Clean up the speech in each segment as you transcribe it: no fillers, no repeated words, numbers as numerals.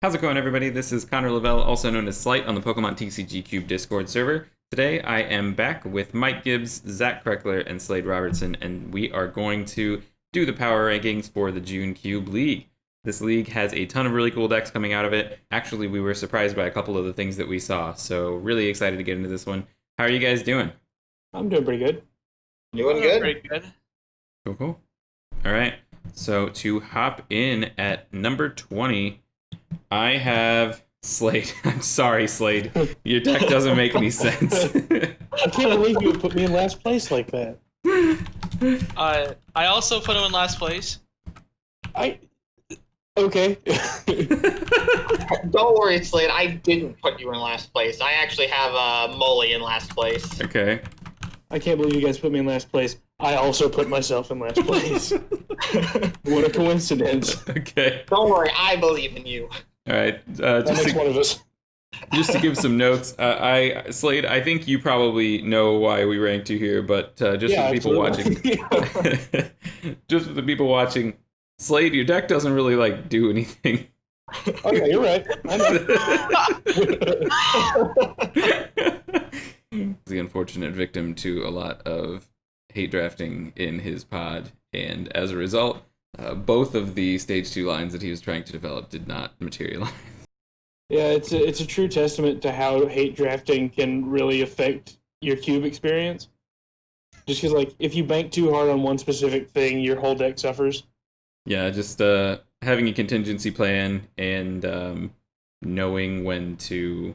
How's it going, everybody? This is Connor Lavelle, also known as Slight, on the Pokemon TCG Cube Discord server. Today, I am back with Mike Gibbs, Zach Kreckler, and Slade Robertson, and we are going to do the power rankings for the June Cube League. This league has a ton of really cool decks coming out of it. Actually, we were surprised by a couple of the things that we saw, so really excited to get into this one. How are you guys doing? I'm doing pretty good. Doing good. Pretty good. Cool. All right, so to hop in at number 20, I have Slade. I'm sorry, Slade. Your deck doesn't make any sense. I can't believe you would put me in last place like that. I also put him in last place. Okay. Don't worry, Slade. I didn't put you in last place. I actually have Molly in last place. Okay. I can't believe you guys put me in last place. I also put myself in last place. What a coincidence. Okay. Don't worry, I believe in you. All right. That makes one of us. Just to give some notes, Slade, I think you probably know why we ranked you here, but just for the people watching, just for the people watching, Slade, your deck doesn't really do anything. Okay, you're right. I know. The unfortunate victim to a lot of hate drafting in his pod, and as a result, both of the stage 2 lines that he was trying to develop did not materialize. Yeah, it's a true testament to how hate drafting can really affect your cube experience. Just because, if you bank too hard on one specific thing, your whole deck suffers. Yeah, just having a contingency plan and knowing when to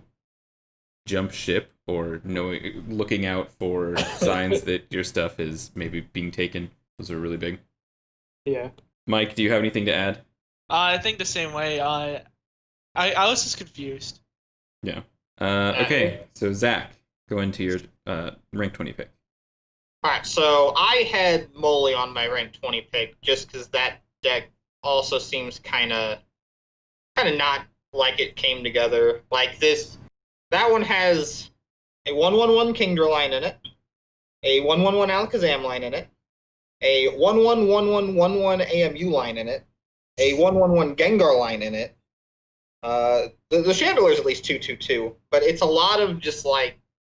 jump ship or looking out for signs that your stuff is maybe being taken. Those are really big. Yeah. Mike, do you have anything to add? I think the same way. I was just confused. Yeah. Okay, so Zach, go into your rank 20 pick. Alright, so I had Molly on my rank 20 pick just because that deck also seems kind of not like it came together. That one has a 1/1/1 Kingdra line in it, a 1/1/1 Alakazam line in it, a 1/1/1/1/1/1 AMU line in it, a 1/1/1 Gengar line in it. The Chandler is at least 2/2/2, but it's a lot of just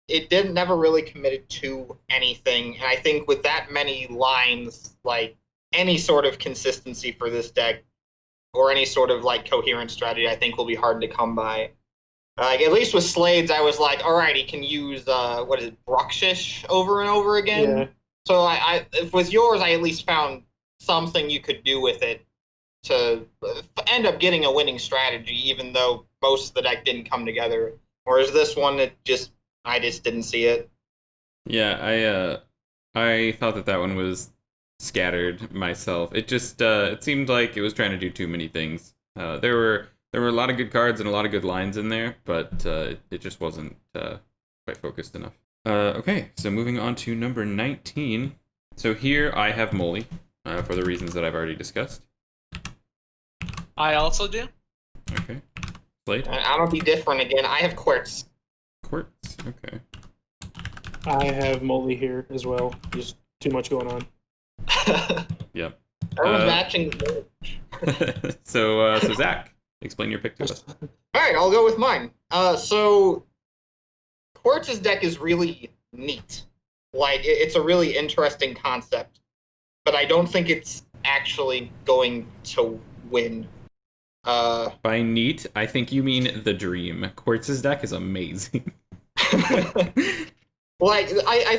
it didn't never really committed to anything. And I think with that many lines, any sort of consistency for this deck or any sort of coherent strategy, I think will be hard to come by. At least with Slade's, I was all right, he can use Bruxish over and over again. Yeah. So with yours, I at least found something you could do with it to end up getting a winning strategy, even though most of the deck didn't come together. Whereas this one, I just didn't see it. Yeah, I thought that one was scattered myself. It just it seemed like it was trying to do too many things. There were a lot of good cards and a lot of good lines in there, but it just wasn't quite focused enough. Okay, so moving on to number 19. So here I have Molly, for the reasons that I've already discussed. I also do. Okay. Slade? I'm going to be different again. I have Quartz. Quartz, okay. I have Molly here as well. Just too much going on. Yep. Everyone's matching. So Zach, explain your pick to us. All right, I'll go with mine. So Quartz's deck is really neat. It's a really interesting concept, but I don't think it's actually going to win. By neat, I think you mean the dream. Quartz's deck is amazing. I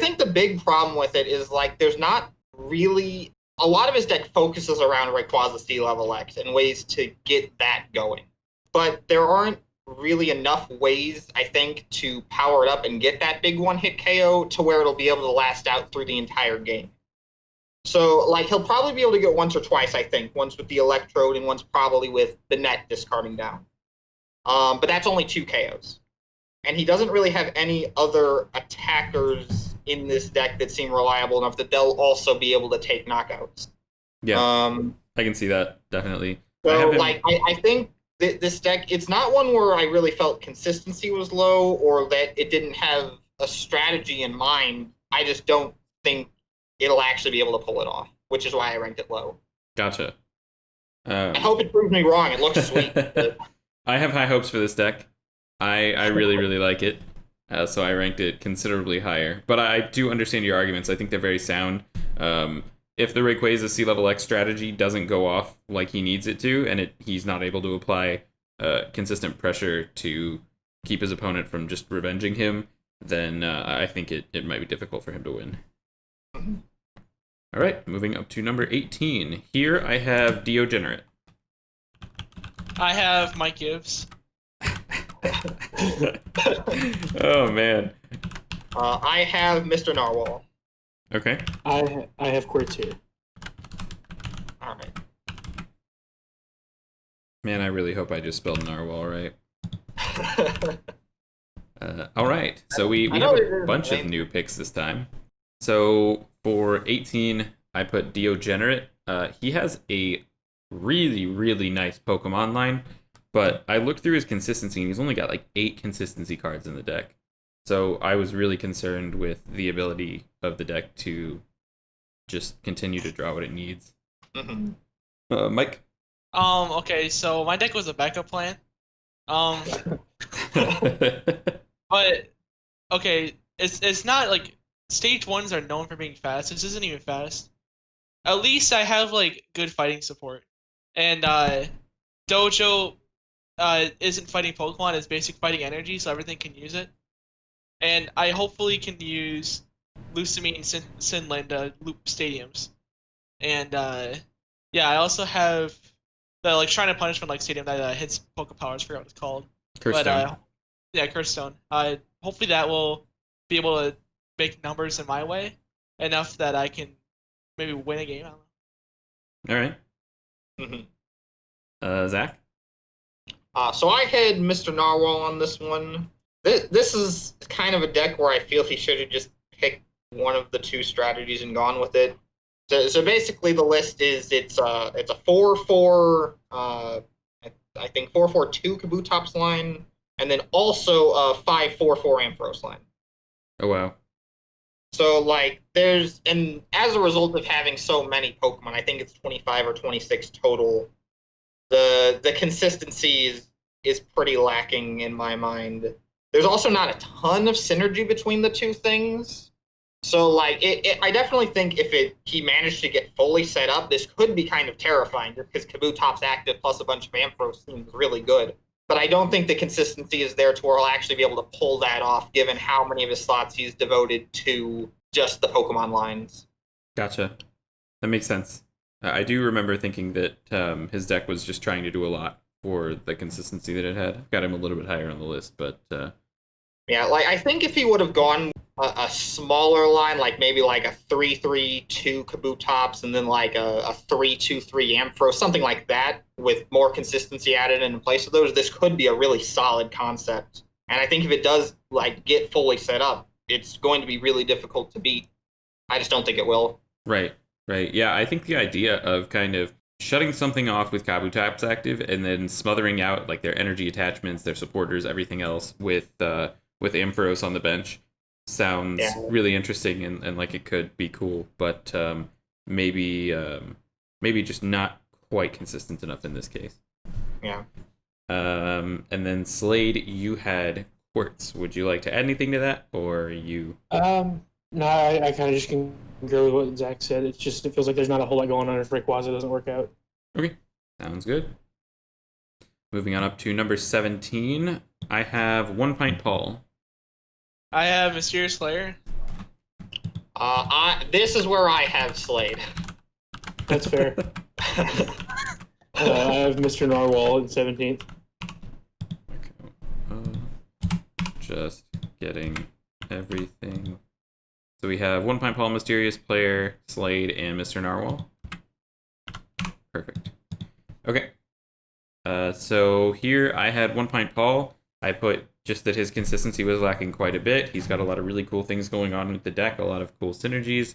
think the big problem with it is there's not really a lot of his deck focuses around Rayquaza C-level X and ways to get that going. But there aren't really enough ways, I think, to power it up and get that big one-hit KO to where it'll be able to last out through the entire game. So, he'll probably be able to get once or twice, I think. Once with the Electrode and once probably with the net discarding down. But that's only 2 KOs. And he doesn't really have any other attackers in this deck that seem reliable enough that they'll also be able to take knockouts. Yeah, I can see that, definitely. So, I think this deck, it's not one where I really felt consistency was low or that it didn't have a strategy in mind. I just don't think it'll actually be able to pull it off, which is why I ranked it low. Gotcha. I hope it proves me wrong. It looks sweet. I have high hopes for this deck. I really, really like it. So I ranked it considerably higher. But I do understand your arguments. I think they're very sound. If the Rayquaza C-Level X strategy doesn't go off like he needs it to, and he's not able to apply consistent pressure to keep his opponent from just revenging him, then I think it might be difficult for him to win. All right, moving up to number 18. Here I have Deogenerate. I have Mike Gibbs. Oh, man. I have Mr. Narwhal. Okay. I have Quirtier. All right. Man, I really hope I just spelled Narwhal right. All right, so we I have know it a is bunch of lame. new picks this time. So for 18, I put Deogenerate. He has a really, really nice Pokemon line, but I looked through his consistency, and he's only got like 8 consistency cards in the deck. So I was really concerned with the ability of the deck to just continue to draw what it needs. Mhm. Mike? Okay, so my deck was a backup plan. But okay, it's not like stage ones are known for being fast. This isn't even fast. At least I have like good fighting support, and Dojo isn't fighting Pokemon. It's basic fighting energy, so everything can use it. And I hopefully can use Lusamine and Sinland loop stadiums, and yeah, I also have the like Shrine of Punishment like stadium that hits Pokepowers. Forgot what it's called. Curse But Stone. yeah, Curse Stone. Hopefully that will be able to make numbers in my way enough that I can maybe win a game. I don't know. All right. Mhm. Zach? So I had Mr. Narwhal on this one. This is kind of a deck where I feel he should have just picked one of the 2 strategies and gone with it. So basically, the list is it's a 4/4 I think 4/4/2 Kabutops line, and then also a 5/4/4 Ampharos line. Oh, wow. So like and as a result of having so many Pokemon, I think it's 25 or 26 total. The consistency is pretty lacking in my mind. There's also not a ton of synergy between the 2 things. So like I definitely think if he managed to get fully set up, this could be kind of terrifying just because Kabutops active plus a bunch of Ampharos seems really good. But I don't think the consistency is there to where he'll actually be able to pull that off given how many of his slots he's devoted to just the Pokemon lines. Gotcha. That makes sense. I do remember thinking that his deck was just trying to do a lot for the consistency that it had. Got him a little bit higher on the list, but Yeah, like I think if he would have gone a smaller line, like maybe like a 3/3/2 Kabutops and then like a 3/2/3 Ampharos, something like that, with more consistency added in place of those, this could be a really solid concept. And I think if it does like get fully set up, it's going to be really difficult to beat. I just don't think it will. right. Yeah, I think the idea of kind of shutting something off with Kabutops active and then smothering out like their energy attachments, their supporters, everything else with Ampharos on the bench sounds really interesting and like it could be cool, but maybe just not quite consistent enough in this case. Yeah. And then Slade, you had Quartz. Would you like to add anything to that, or you? No, I kind of just concur with what Zach said. It feels like there's not a whole lot going on if Rayquaza doesn't work out. Okay, sounds good. Moving on up to number 17, I have One Pint Paul. I have Mysterious Slayer. This is where I have Slade. That's fair. I have Mr. Narwhal at 17th. Okay. Just getting everything. So we have One Pint Paul, Mysterious Player, Slade, and Mr. Narwhal. Perfect. Okay. So here I had One Pint Paul. I put just that his consistency was lacking quite a bit. He's got a lot of really cool things going on with the deck, a lot of cool synergies.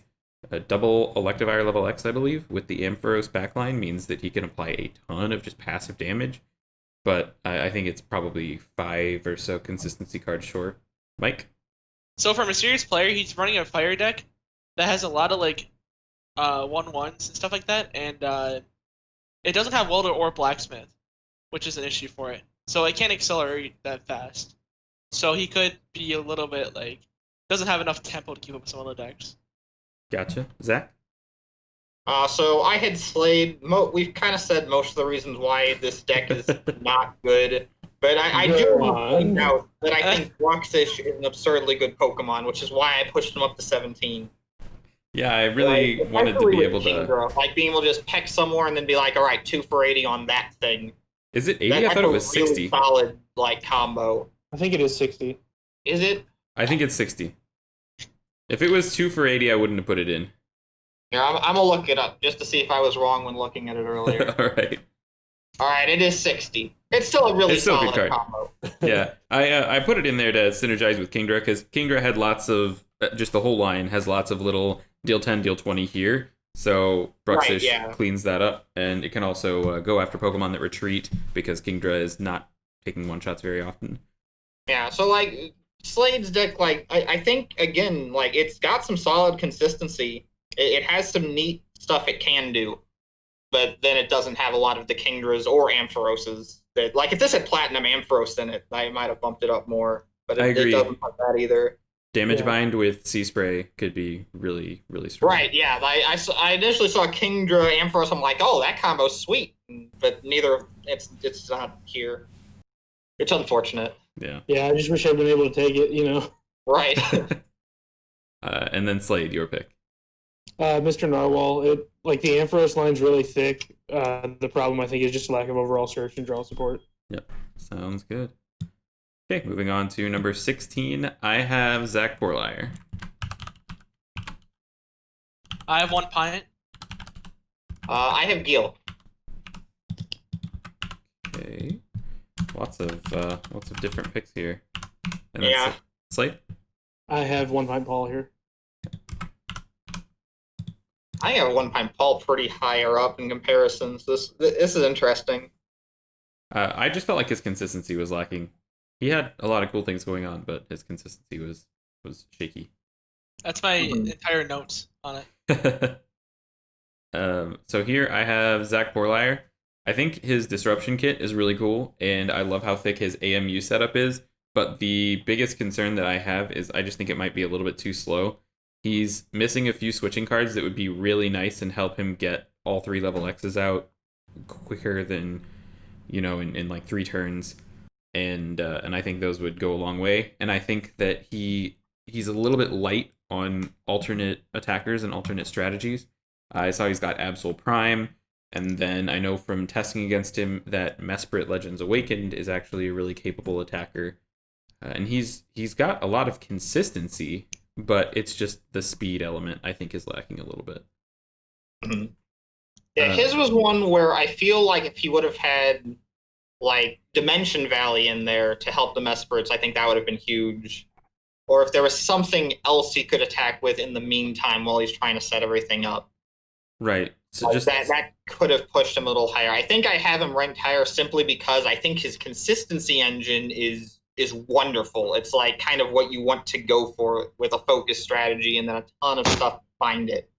A double Electivire level X, I believe, with the Ampharos backline means that he can apply a ton of just passive damage. But I think it's probably 5 or so consistency cards short. Mike? So for Mysterious Player, he's running a fire deck that has a lot of like 1/1s and stuff like that, and it doesn't have Welder or Blacksmith, which is an issue for it. so it can't accelerate that fast. So he could be a little bit like doesn't have enough tempo to keep up with some other decks. Gotcha. Zach? So I had Slade. We've kind of said most of the reasons why this deck is not good, but I do Go want to point on. out that I think Rockfish is an absurdly good Pokemon, which is why I pushed him up to 17. Yeah, I really Like, wanted to especially be with able to. Kingdra, like being able to just peck somewhere and then be like, all right, 2 for 80 on that thing. Is it 80? That's I thought it a was really 60. solid like combo. I think it is 60. Is it? I think it's 60. If it was 2 for 80, I wouldn't have put it in. Here, I'm gonna look it up just to see if I was wrong when looking at it earlier. All right. All right, it is 60. It's still a really It's still a good solid card. combo. Yeah, I put it in there to synergize with Kingdra because Kingdra had lots of just the whole line has lots of little deal 10, deal 20 here. So Bruxish Right, yeah. cleans that up, and it can also go after Pokemon that retreat because Kingdra is not taking one shots very often. Yeah, so like Slade's deck, like I think again, like it's got some solid consistency. It has some neat stuff it can do, but then it doesn't have a lot of the Kingdras or Amphiroses. That like if this had Platinum Ampharos in it, I might have bumped it up more. But I it agree. doesn't have that either. Damage Yeah. bind with Sea Spray could be really, really strong. Right? Yeah. I initially saw Kingdra Ampharos. I'm like, oh, that combo's sweet, but neither. It's not here. It's unfortunate. Yeah. Yeah, I just wish I'd been able to take it, you know. Right. And then Slade, your pick. Mr. Narwhal, the Ampharos line's really thick. The problem, I think, is just lack of overall search and draw support. Sounds good. Okay, moving on to number 16. I have Zach Porlier. I have one pint. I have Gil. Okay. Lots of different picks here. And Yeah. that's Slade? I have one pint Paul here. I have One Pine Paul pretty higher up in comparisons. This is interesting. I just felt like his consistency was lacking. He had a lot of cool things going on, but his consistency was shaky. That's my Mhm. entire notes on it. So here I have Zach Porlier. I think his disruption kit is really cool, and I love how thick his AMU setup is. But the biggest concern that I have is I just think it might be a little bit too slow. He's missing a few switching cards that would be really nice and help him get all 3 level X's out quicker than, in like 3 turns. And I think those would go a long way. And I think that he's a little bit light on alternate attackers and alternate strategies. I saw he's got Absol Prime, and then I know from testing against him that Mesprit Legends Awakened is actually a really capable attacker. And he's got a lot of consistency, but it's just the speed element I think is lacking a little bit. Yeah, his was one where I feel like if he would have had like Dimension Valley in there to help the Mesperits, I think that would have been huge. Or if there was something else he could attack with in the meantime while he's trying to set everything up. Right. So Like, just that could have pushed him a little higher. I think I have him ranked higher simply because I think his consistency engine is wonderful. It's like kind of what you want to go for with a focus strategy and then a ton of stuff to find it.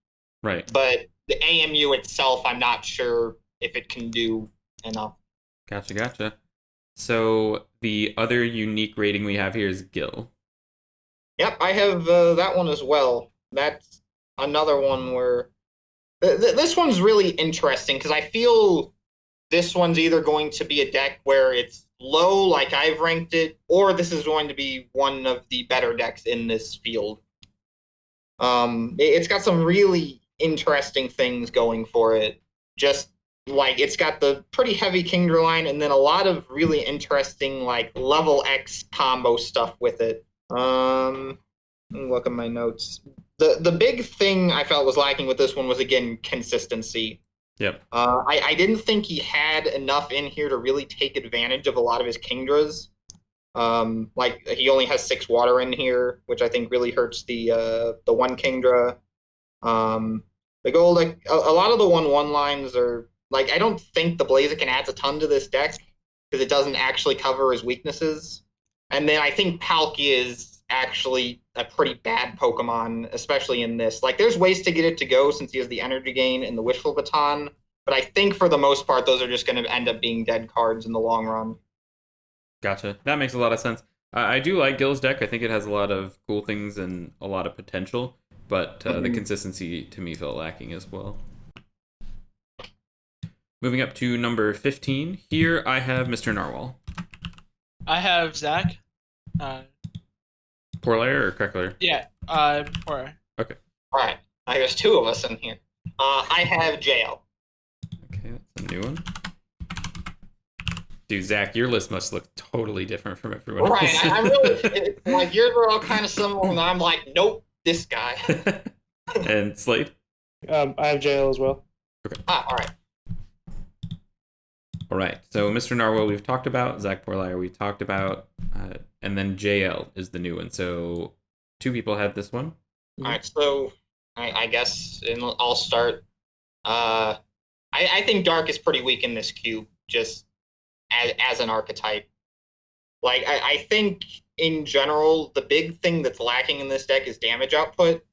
right. But the AMU itself, I'm not sure if it can do enough. Gotcha. So the other unique rating we have here is Gil. Yep, I have that one as well. That's another one where this one's really interesting because I feel this one's either going to be a deck where it's low, like I've ranked it, or this is going to be one of the better decks in this field. It's got some really interesting things going for it. Just like it's got the pretty heavy Kingdra line, and then a lot of really interesting like level X combo stuff with it. Let me look at my notes. The big thing I felt was lacking with this one was again consistency. Yep. I didn't think he had enough in here to really take advantage of a lot of his Kingdras. Like he only has 6 water in here, which I think really hurts the one Kingdra. The gold, like a lot of the 1/1 lines are like I don't think the Blaziken adds a ton to this deck because it doesn't actually cover his weaknesses. And then I think Palkia is actually a pretty bad Pokemon, especially in this. Like, there's ways to get it to go since he has the energy gain and the Wishful Baton, but I think for the most part, those are just going to end up being dead cards in the long run. Gotcha. That makes a lot of sense. I do like Gil's deck. I think it has a lot of cool things and a lot of potential, but the Mhm. consistency to me felt lacking as well. Moving up to number 15. Here I have Mr. Narwhal. I have Zach. Poor layer or correct layer? Yeah. Or All right, I guess two of us in here. I have JL. Okay, that's a new one. Dude, Zach, your list must look totally different from everyone Right, else. I'm really like yours are all kind of similar, and I'm like, nope, this guy. And Slade? I have JL as well. All right. All right, so Mr. Narwhal we've talked about, Zach Porlier we talked about, and then JL is the new one. So two people had this one. All right, so I guess I'll start. I think Dark is pretty weak in this cube, just as an archetype. Like I think in general, the big thing that's lacking in this deck is damage output.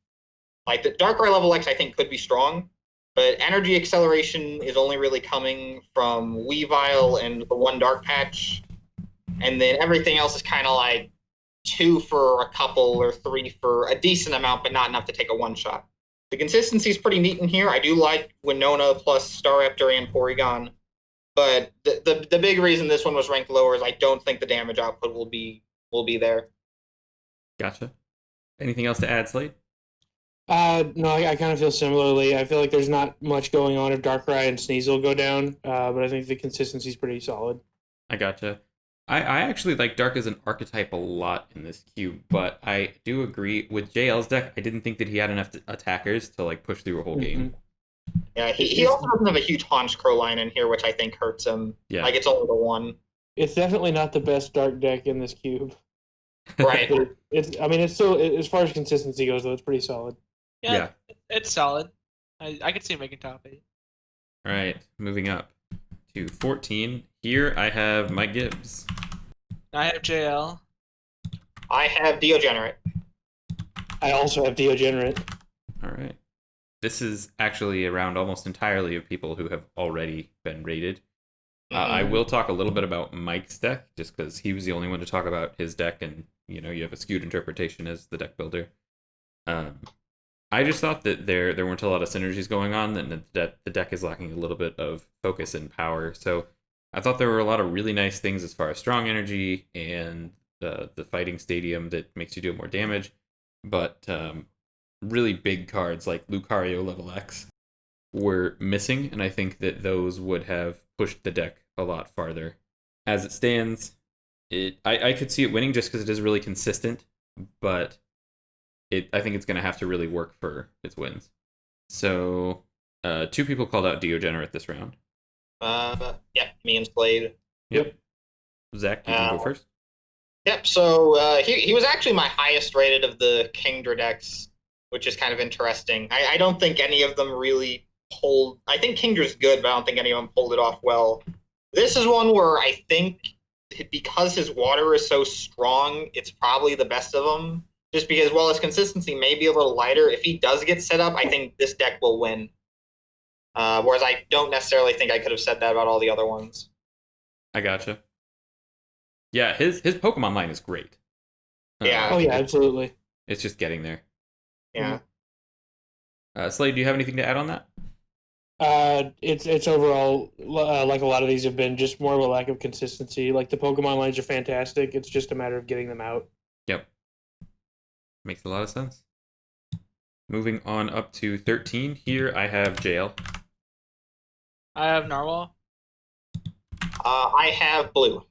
Like the Darkrai level X, I think could be strong, but energy acceleration is only really coming from Weavile and the one Dark Patch, and then everything else is kind of like 2 for a couple or 3 for a decent amount, but not enough to take a one shot. The consistency is pretty neat in here. I do like Winona plus Staraptor and Porygon, but the big reason this one was ranked lower is I don't think the damage output will be there. Gotcha. Anything else to add, Slade? No, I kind of feel similarly. I feel like there's not much going on if Darkrai and Sneasel go down, but I think the consistency is pretty solid. I gotcha. I actually like Dark as an archetype a lot in this cube, but I do agree with JL's deck. I didn't think that he had enough attackers to like push through a whole game. Yeah, he also doesn't have a huge Honchkrow line in here, which I think hurts him. Yeah. Like it's only the one. It's definitely not the best Dark deck in this cube. Right. But it's still, as far as consistency goes, though, it's pretty solid. yeah, it's solid. I could see him making top 8. All right, moving up to 14. Here I have Mike Gibbs. I have JL. I have Deogenerate. I also have Deogenerate. All right. This is actually around almost entirely of people who have already been rated. I will talk a little bit about Mike's deck, just because he was the only one to talk about his deck, and you have a skewed interpretation as the deck builder. I just thought that there weren't a lot of synergies going on, and that the deck is lacking a little bit of focus and power. So I thought there were a lot of really nice things as far as strong energy and the fighting stadium that makes you do more damage, but really big cards like Lucario level X were missing, and I think that those would have pushed the deck a lot farther. As it stands, I could see it winning just because it is really consistent, but I think it's going to have to really work for its wins. So, two people called out Deogenerate this round. Yeah, me and Slade. Yep. Zach, you can go first. Yep. So he was actually my highest rated of the Kingdra decks, which is kind of interesting. I don't think any of them really pulled. I think Kingdra's good, but I don't think any of them pulled it off well. This is one where I think because his water is so strong, it's probably the best of them. Just because, while his consistency may be a little lighter, if he does get set up, I think this deck will win. Whereas I don't necessarily think I could have said that about all the other ones. I gotcha. Yeah, his Pokemon line is great. Yeah. Oh yeah, absolutely. It's just getting there. Yeah. Slade, do you have anything to add on that? It's overall like a lot of these have been just more of a lack of consistency. Like the Pokemon lines are fantastic. It's just a matter of getting them out. Yep. Makes a lot of sense. Moving on up to 13. Here I have JL. I have Narwhal. I have Blue.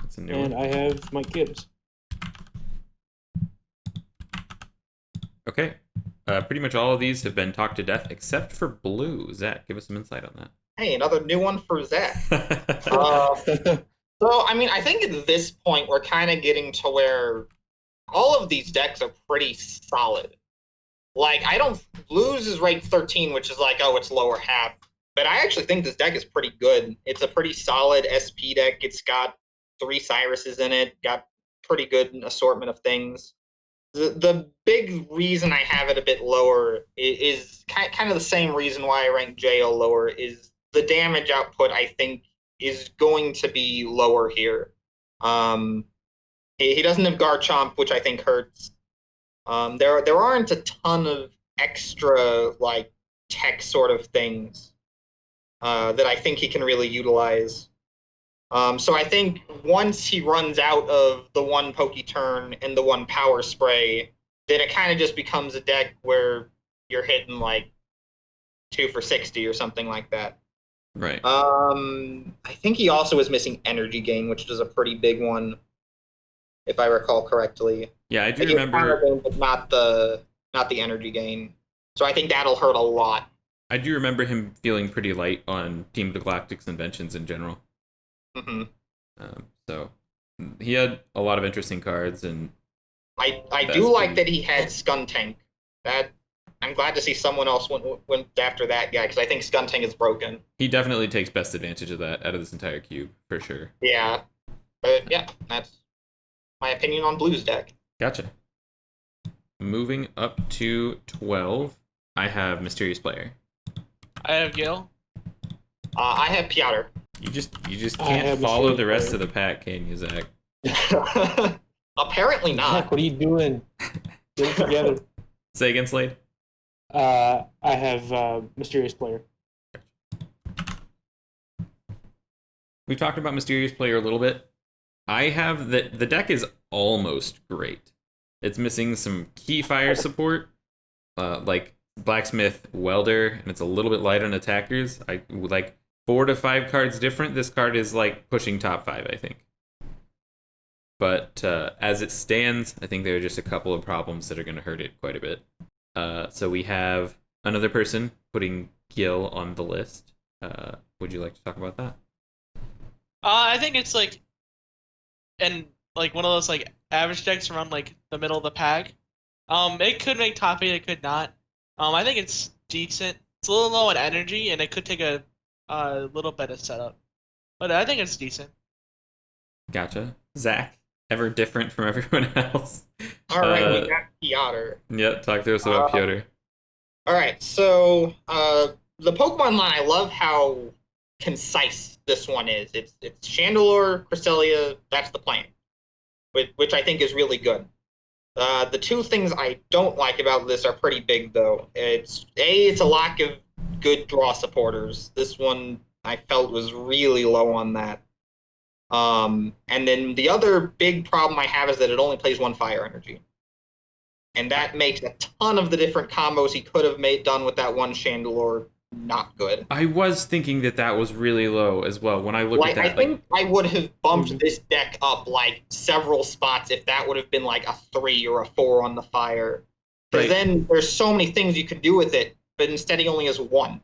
That's a new And one. I have Mike Gibbs. Okay. Pretty much all of these have been talked to death except for Blue. Zach, give us some insight on that. Hey, another new one for Zach. So, I mean, I think at this point we're kind of getting to where all of these decks are pretty solid. Like, Blues is ranked 13, which is like, oh, it's lower half. But I actually think this deck is pretty good. It's a pretty solid SP deck. It's got 3 Cyruses in it, got pretty good assortment of things. The big reason I have it a bit lower is kind of the same reason why I rank JL lower, is the damage output, I think, is going to be lower here. He doesn't have Garchomp, which I think hurts. There aren't a ton of extra like tech sort of things that I think he can really utilize. So I think once he runs out of the one Poke-Turn and the one Power Spray, then it kind of just becomes a deck where you're hitting like 2 for 60 or something like that. Right. I think he also was missing Energy Gain, which is a pretty big one, if I recall correctly. Yeah, I do Like, remember. Counter Gain, but not the Energy Gain. So I think that'll hurt a lot. I do remember him feeling pretty light on Team Galactic's inventions in general. Hmm So he had a lot of interesting cards, and I That's do like pretty- that he had Skuntank. That I'm glad to see someone else went after that guy, because I think Skuntank is broken. he definitely takes best advantage of that out of this entire cube for sure. Yeah, but yeah, that's my opinion on Blue's deck. Gotcha. Moving up to 12, I have Mysterious Player. I have Gil. I have Piotr. You just I can't have follow Mysterious the rest Player. of the pack, can you, Zach? Apparently Heck, not. what are you doing? Get it together. Say again, Slade. I have Mysterious Player. We've talked about Mysterious Player a little bit. I have the deck is almost great. It's missing some key fire support, like Blacksmith, Welder, and it's a little bit light on attackers. I would like 4 to 5 cards different. This card is like pushing top 5, I think. But as it stands, I think there are just a couple of problems that are going to hurt it quite a bit. So we have another person putting Gil on the list. Would you like to talk about that? I think it's like, and like one of those like average decks around like the middle of the pack. It could make top 8, it could not. I think it's decent. It's a little low on energy, and it could take a little bit of setup, but I think it's decent. Gotcha. Zach, ever different from everyone else? All right, Uh, we got Piotr. Yeah, talk to us about Piotr. All right, so the Pokemon line, I love how concise this one is. It's Chandelure, Cresselia, that's the plan, which I think is really good. The two things I don't like about this are pretty big, though. It's a lack of good draw supporters. This one I felt was really low on that. And then the other big problem I have is that it only plays 1 fire energy. And that makes a ton of the different combos he could have done with that one Chandelure not good. I was thinking that was really low as well when I looked Like, at I that. think I would have bumped this deck up like several spots if that would have been like a 3 or a 4 on the fire. Because Right. then there's so many things you could do with it, but instead he only has 1.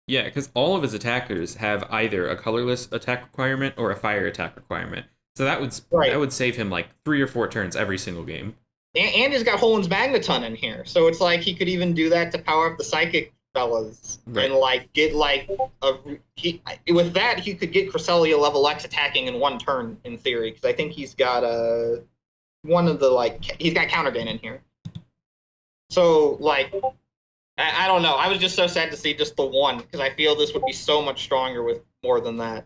Yeah, because all of his attackers have either a colorless attack requirement or a fire attack requirement. So that would save him like 3 or 4 turns every single game. And he's got Holen's Magneton in here, so it's like he could even do that to power up the Psychic fellas. Right. And like get like with that he could get Cresselia level X attacking in 1 turn in theory, because I think he's got one of the he's got counter gain in here. So like I don't know. I was just so sad to see just the 1, because I feel this would be so much stronger with more than that.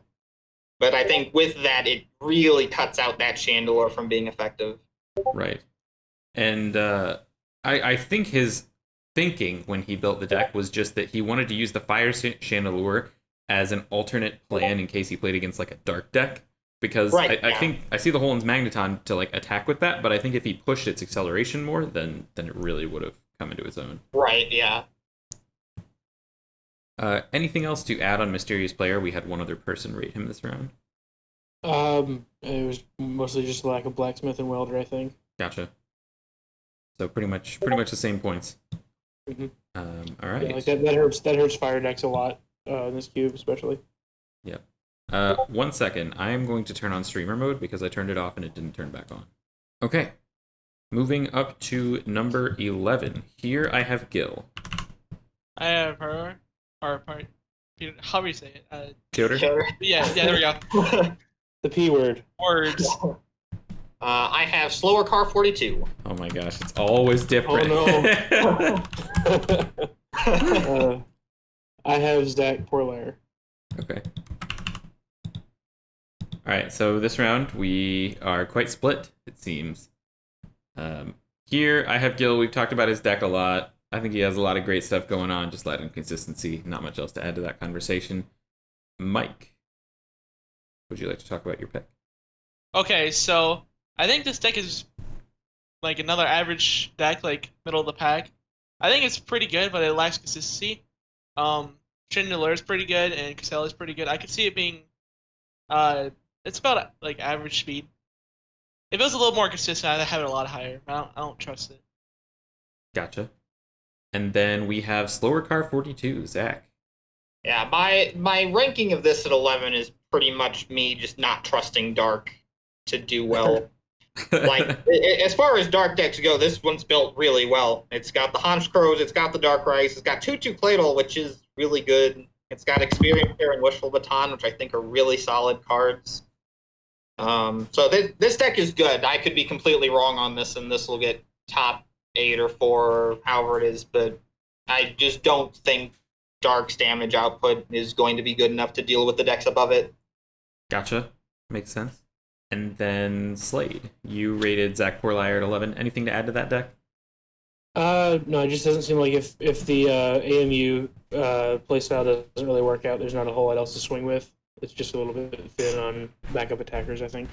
But I think with that it really cuts out that Chandelure from being effective. Right. And I think his thinking when he built the deck was just that he wanted to use the Fire Chandelure as an alternate plan in case he played against like a dark deck. Because I think I see the Holen's Magneton to like attack with that, but I think if he pushed its acceleration more, then it really would have come into its own. Right, yeah. Anything else to add on Mysterious Player? We had one other person rate him this round. It was mostly just lack of Blacksmith and Welder, I think. Gotcha. So pretty much the same points. Mhm. All right. Yeah, like that hurts fire decks a lot in this cube, especially. Yep. 1 second. I am going to turn on streamer mode because I turned it off and it didn't turn back on. Okay. Moving up to number 11. Here I have Gil. I have her, or part. How do you say it? Piotr? Yeah, there we go. The P word. Words. I have Slower Car 42. Oh my gosh, it's always different. Oh, I have Zach Porlair. Okay. All right, so this round we are quite split, it seems. Here I have Gil. We've talked about his deck a lot. I think he has a lot of great stuff going on, just light inconsistency. Not much else to add to that conversation. Mike, would you like to talk about your pick? Okay, so I think this deck is like another average deck, like middle of the pack. I think it's pretty good, but it lacks consistency. Chandelure is pretty good, and Cassella is pretty good. I could see it being, it's about like average speed. If it was a little more consistent, I'd have it a lot higher. But I don't trust it. Gotcha. And then we have Slower Car 42, Zach. Yeah, my ranking of this at 11 is pretty much me just not trusting Dark to do well. As far as Dark decks go, this one's built really well. It's got the Honchkrows, it's got the Dark Rice, it's got Tutu Claydol, which is really good. It's got Experience Share and Wishful Baton, which I think are really solid cards. So this deck is good. I could be completely wrong on this, and this will get top 8 or 4 or however it is, but I just don't think Dark's damage output is going to be good enough to deal with the decks above it. Gotcha. Makes sense. And then Slade, you rated Zach Porlier at 11. Anything to add to that deck? No, it just doesn't seem like if the AMU playstyle doesn't really work out, there's not a whole lot else to swing with. It's just a little bit thin on backup attackers, I think.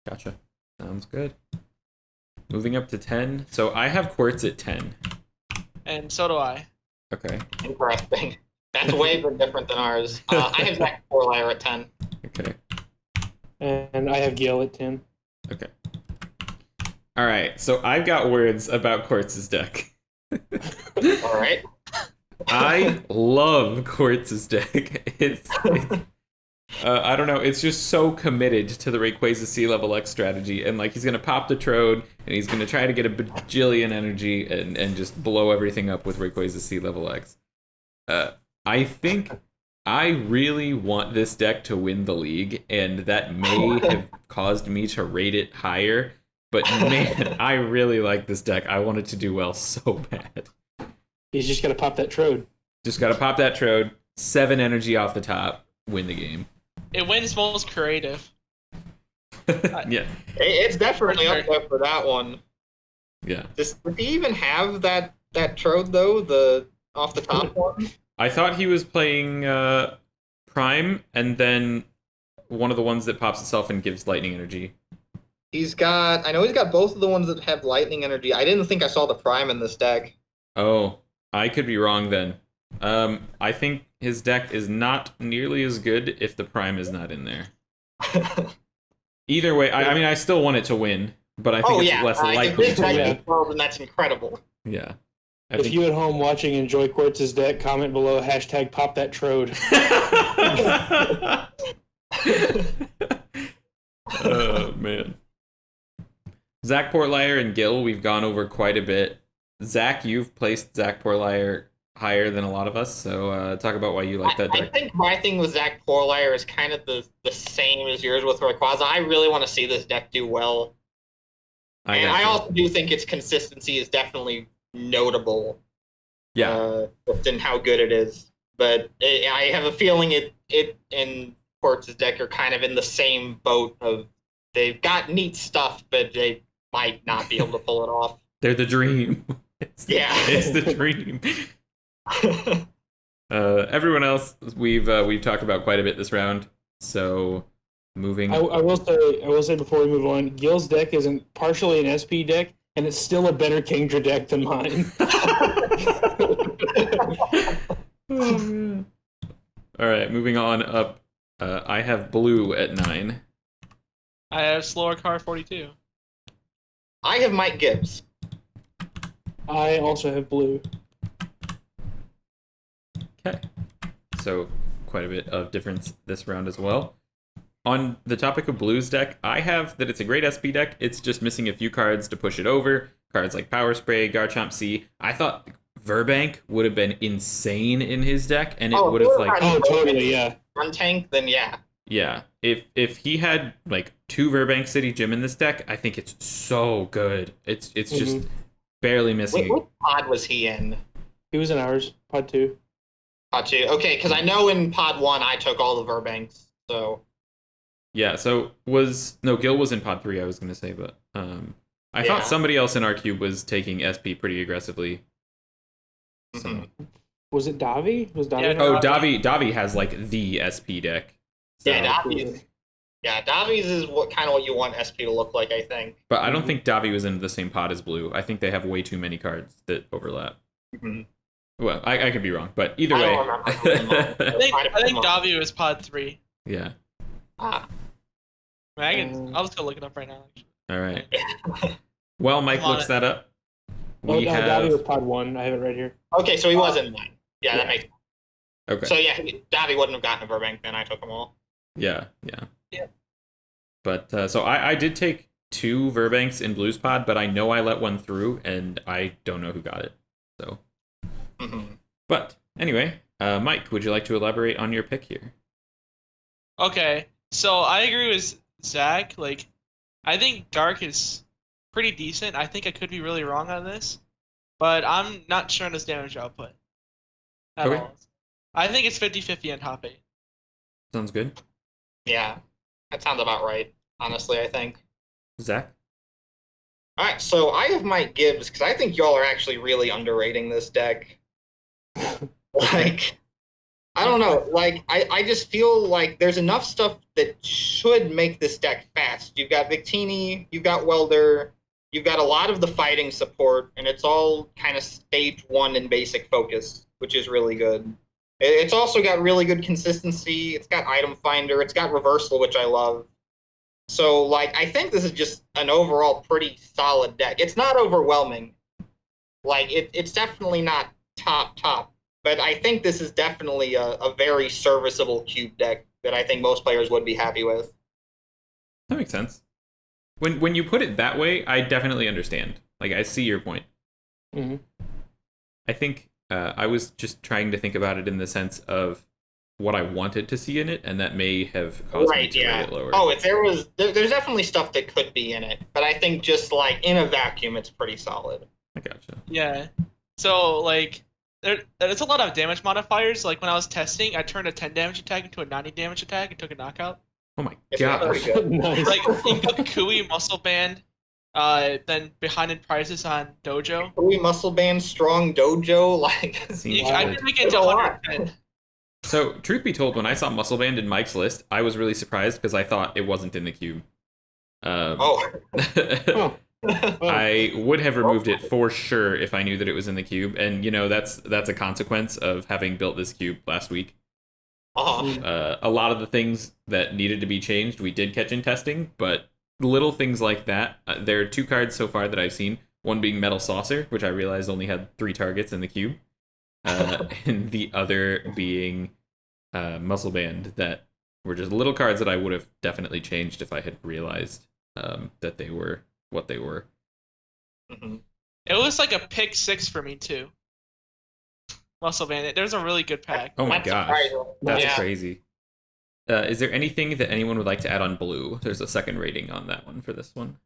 Gotcha. Sounds good. Moving up to 10. So I have Quartz at 10. And so do I. Okay. Interesting. That's way different than ours. I have Zach Porlier at 10. Okay. And I have Gil at 10. Okay. All right. So I've got words about Quartz's deck. All right. I love Quartz's deck. It's I don't know. It's just so committed to the Rayquaza Sea Level X strategy, and like he's gonna pop the Trode, and he's gonna try to get a bajillion energy and just blow everything up with Rayquaza Sea Level X. I think I really want this deck to win the league, and that may have caused me to rate it higher. But man, I really like this deck. I want it to do well so bad. He's just gotta pop that Trode. Just gotta pop that Trode, 7 energy off the top, win the game. It wins most creative. Yeah. It's definitely up there for that one. Yeah. Does he even have that Trode though? The off the top one? I thought he was playing Prime, and then one of the ones that pops itself and gives lightning energy. I know he's got both of the ones that have lightning energy. I didn't think I saw the Prime in this deck. Oh, I could be wrong then. I think his deck is not nearly as good if the Prime is not in there. Either way, I mean, I still want it to win, but I think it's less likely if to this win. deck is well, then that's incredible. Yeah. If you at home watching enjoy Quartz's deck, comment below # pop that Trode. Oh, man. Zach Porlier and Gil, we've gone over quite a bit. Zach, you've placed Zach Porlier higher than a lot of us, so talk about why you like that deck. I think my thing with Zach Porlier is kind of the same as yours with Rayquaza. I really want to see this deck do well. I also do think its consistency is definitely notable. Yeah. Just in how good it is. But I have a feeling it and Quartz's deck are kind of in the same boat of they've got neat stuff, but they might not be able to pull it off. They're the dream. It's the dream. Everyone else we've talked about quite a bit this round. So moving. I will say before we move on, Gil's deck isn't partially an SP deck, and it's still a better Kingdra deck than mine. Oh, man. All right, moving on up. I have blue at 9. I have Slower Car 42. I have Mike Gibbs. I also have blue. Okay. So quite a bit of difference this round as well. On the topic of Blue's deck, I have that it's a great SP deck. It's just missing a few cards to push it over. Cards like Power Spray, Garchomp C. I thought Verbank would have been insane in his deck, and it would have totally, yeah. One tank, then yeah. Yeah. If he had like 2 Verbank City Gym in this deck, I think it's so good. It's just barely missing. What pod was he in? He was in ours, pod 2. Pod 2. Okay, because I know in pod 1 I took all the Verbanks, so Yeah, so Gil was in pod 3, I was gonna say, but I Yeah. thought somebody else in our cube was taking SP pretty aggressively. So Mhm. Was it Davi? Was Davi? Yeah, on Oh, it? Davi has like the SP deck. So, Yeah, Davies. Yeah, Davies is kind of what you want SP to look like, I think. but I don't Mhm. think Davi was in the same pod as Blue. I think they have way too many cards that overlap. Mhm. Well, I could be wrong, but either I way. don't remember who in mine. I think Davi was pod 3. Yeah. Ah. I mean, I'll just go look it up right now. Actually. All right. Well, Mike I'm on looks it. that up. Oh, We Davi was have pod 1. I have it right here. Okay, so he was in mine. Yeah, that Yeah. makes okay. So yeah, Davi wouldn't have gotten a Burbank then. I took them all. Yeah. Yeah. But so I did take 2 Verbanks in Blues Pod, but I know I let one through, and I don't know who got it. So, Mhm. but anyway, Mike, would you like to elaborate on your pick here? Okay, so I agree with Zach. Like, I think Dark is pretty decent. I think I could be really wrong on this, but I'm not sure on his damage output at Okay. all. I think it's 50-50 on top 8. Sounds good. Yeah, that sounds about right. Honestly, I think. Zach. All right, so I have Mike Gibbs because I think y'all are actually really underrating this deck. Like, I don't know. Like, I just feel like there's enough stuff that should make this deck fast. You've got Victini, you've got Welder, you've got a lot of the fighting support, and it's all kind of stage 1 in basic focus, which is really good. It's also got really good consistency. It's got Item Finder. It's got Reversal, which I love. So, like, I think this is just an overall pretty solid deck. It's not overwhelming. Like, it's definitely not top, but I think this is definitely a very serviceable cube deck that I think most players would be happy with. That makes sense. When you put it that way, I definitely understand. Like, I see your point. Mm-hmm. I think I was just trying to think about it in the sense of what I wanted to see in it, and that may have caused me Right, to yeah. rate it lower. Oh, if there's definitely stuff that could be in it, but I think just like in a vacuum, it's pretty solid. I gotcha. Yeah. So like, there's a lot of damage modifiers. Like when I was testing, I turned a 10 damage attack into a 90 damage attack and took a knockout. Oh my It's gosh. pretty good. Nice. Like Kui Muscle Band, then Behind in Prizes on Dojo. Kui Muscle Band, Strong Dojo, like Seems I good. did make it There's to a lot. 110. So, truth be told, when I saw Muscle Band in Mike's list, I was really surprised because I thought it wasn't in the cube. oh. Oh, well, I would have removed it for sure if I knew that it was in the cube, and that's a consequence of having built this cube last week. Uh-huh. A lot of the things that needed to be changed, we did catch in testing, but little things like that. There are 2 cards so far that I've seen. One being Metal Saucer, which I realized only had 3 targets in the cube, and the other being Muscle Band, that were just little cards that I would have definitely changed if I had realized that they were what they were. Mhm. It was like a pick 6 for me too. Muscle Band. There's a really good pack. Oh my That's gosh, surprising. that's Yeah. crazy. Is there anything that anyone would like to add on Blue? There's a second rating on that one for this one.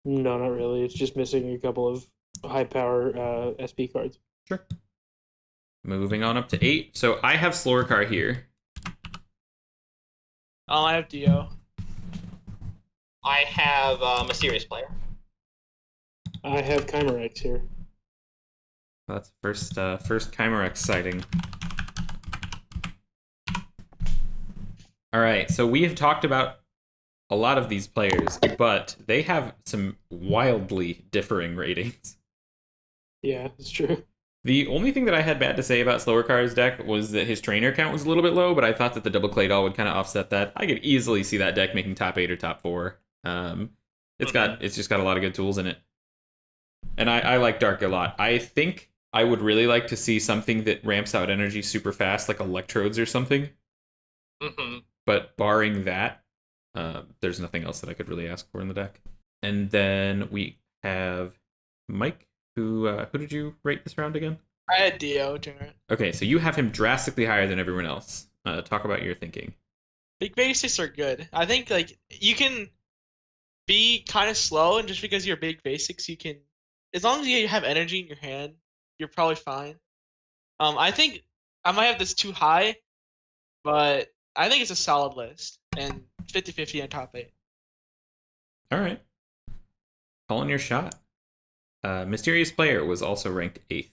no, not really. It's just missing a couple of high power SP cards. Sure. Moving on up to 8. So I have Slorcar here. I have Dio. I have a serious player. I have Chimerex here. That's first Chimerex sighting. All right, so we have talked about a lot of these players, but they have some wildly differing ratings. Yeah, it's true. The only thing that I had bad to say about Slorcar's deck was that his trainer count was a little bit low, but I thought that the double Claydol would kind of offset that. I could easily see that deck making top 8 or top 4. It's just got a lot of good tools in it. And I like Dark a lot. I think I would really like to see something that ramps out energy super fast, like Electrodes or something. Mm-hmm. But barring that, there's nothing else that I could really ask for in the deck. And then we have Mike, who did you rate this round again? I had Dio, Jarrett. Okay, so you have him drastically higher than everyone else. Talk about your thinking. Big basics are good. I think like you can be kind of slow, and just because you're big basics, you can, as long as you have energy in your hand, you're probably fine. I think I might have this too high, but I think it's a solid list and 50-50 in top 8. All right. Calling your shot. Mysterious Player was also ranked 8th.